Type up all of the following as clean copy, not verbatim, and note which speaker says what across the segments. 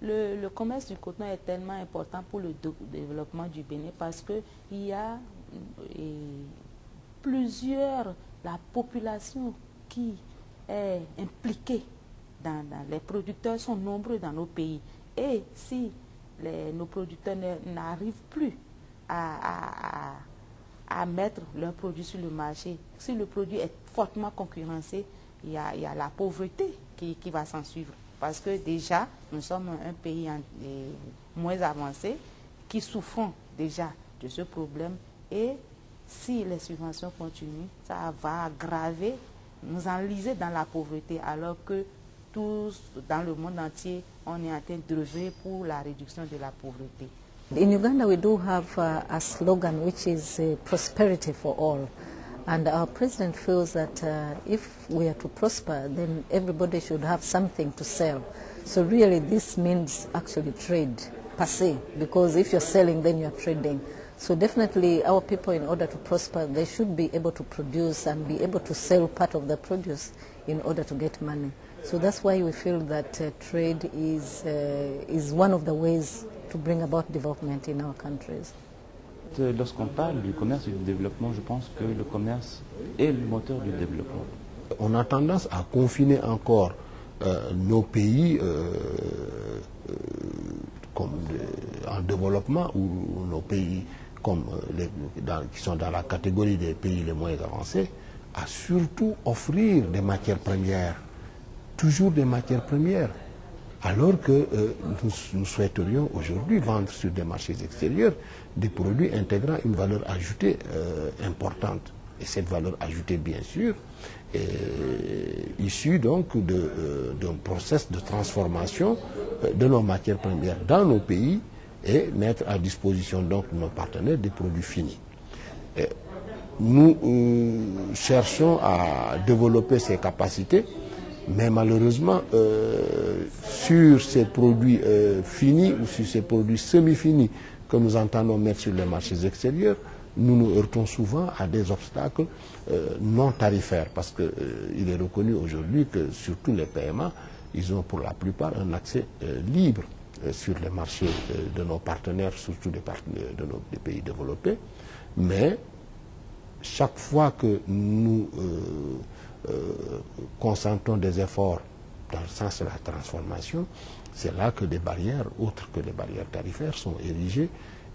Speaker 1: le commerce du coton est tellement important pour le développement du Bénin parce qu'il y a la population qui est impliquée les producteurs sont nombreux dans nos pays. Et si nos producteurs n'arrivent plus à mettre leurs produits sur le marché, si le produit est fortement concurrencé, il y a la pauvreté qui va s'en suivre. Parce que déjà, nous sommes un pays moins avancé qui souffrons déjà de ce problème. Et si les subventions continuent, ça va aggraver, nous enliser dans la pauvreté, alors que tous, dans le monde entier, on est en train d'œuvrer pour la réduction de la pauvreté.
Speaker 2: In Uganda, we do have a slogan which is prosperity for all. And our president feels that if we are to prosper, then everybody should have something to sell. So really this means actually trade per se, because if you're selling, then you're trading. So definitely our people, in order to prosper, they should be able to produce and be able to sell part of the produce in order to get money. So that's why we feel that trade is one of the ways to bring about development in our countries.
Speaker 3: Lorsqu'on parle du commerce et du développement, je pense que le commerce est le moteur du développement.
Speaker 4: On a tendance à confiner encore nos pays comme en développement ou nos pays comme qui sont dans la catégorie des pays les moins avancés, à surtout offrir des matières premières, toujours des matières premières. Alors que nous souhaiterions aujourd'hui vendre sur des marchés extérieurs des produits intégrant une valeur ajoutée importante. Et cette valeur ajoutée, bien sûr, est issue donc d'un processus de transformation de nos matières premières dans nos pays et mettre à disposition donc de nos partenaires des produits finis. Et nous cherchons à développer ces capacités. Mais malheureusement, sur ces produits finis ou sur ces produits semi-finis que nous entendons mettre sur les marchés extérieurs, nous nous heurtons souvent à des obstacles non tarifaires, parce qu'il est reconnu aujourd'hui que sur tous les PMA, ils ont pour la plupart un accès libre sur les marchés de nos partenaires, surtout des pays développés. Mais chaque fois que nous consentons des efforts dans le sens de la transformation, c'est là que des barrières, autres que les barrières tarifaires, sont érigées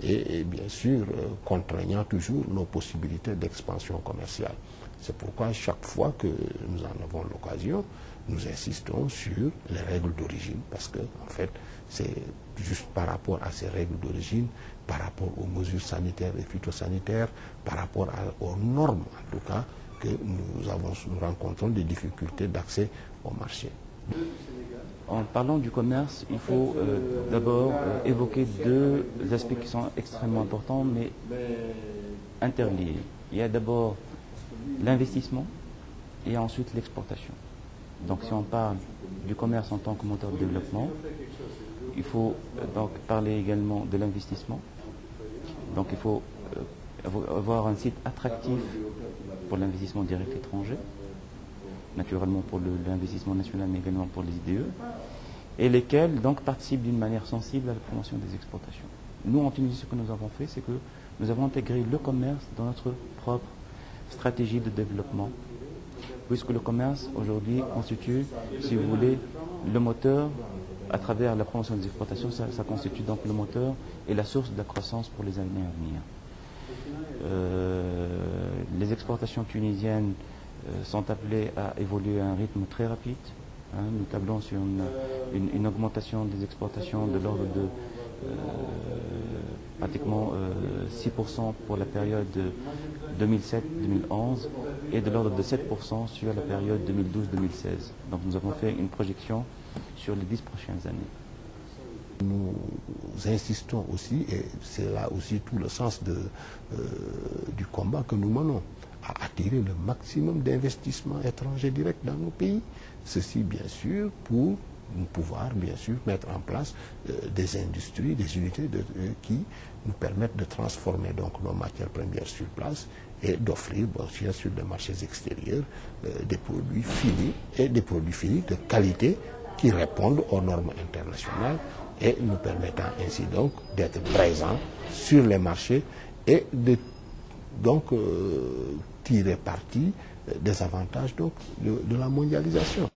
Speaker 4: et bien sûr contraignant toujours nos possibilités d'expansion commerciale. C'est pourquoi chaque fois que nous en avons l'occasion, nous insistons sur les règles d'origine, parce que en fait c'est juste par rapport à ces règles d'origine, par rapport aux mesures sanitaires et phytosanitaires, par rapport aux normes en tout cas, que nous rencontrons des difficultés d'accès au marché.
Speaker 3: En parlant du commerce, il faut d'abord évoquer deux aspects qui sont extrêmement importants, mais interliés. Il y a d'abord l'investissement et ensuite l'exportation. Donc si on parle du commerce en tant que moteur de développement, il faut donc parler également de l'investissement. Donc il faut avoir un site attractif pour l'investissement direct étranger, naturellement pour l'investissement national, mais également pour les IDE, et lesquels donc participent d'une manière sensible à la promotion des exportations. Nous, en Tunisie, ce que nous avons fait, c'est que nous avons intégré le commerce dans notre propre stratégie de développement, puisque le commerce, aujourd'hui, constitue, si vous voulez, le moteur, à travers la promotion des exportations, ça constitue donc le moteur et la source de la croissance pour les années à venir. Les exportations tunisiennes sont appelées à évoluer à un rythme très rapide. Nous tablons sur une augmentation des exportations de l'ordre de pratiquement 6% pour la période 2007-2011 et de l'ordre de 7% sur la période 2012-2016. Donc nous avons fait une projection sur les 10 prochaines années.
Speaker 4: Nous insistons aussi, et c'est là aussi tout le sens du combat que nous menons, à attirer le maximum d'investissements étrangers directs dans nos pays. Ceci, bien sûr, pour pouvoir, bien sûr, mettre en place des industries, des unités qui nous permettent de transformer donc nos matières premières sur place et d'offrir, bien sûr, sur les marchés extérieurs des produits finis et des produits finis de qualité qui répondent aux normes internationales et nous permettant ainsi donc d'être présents sur les marchés et de donc tirer parti des avantages donc de la mondialisation.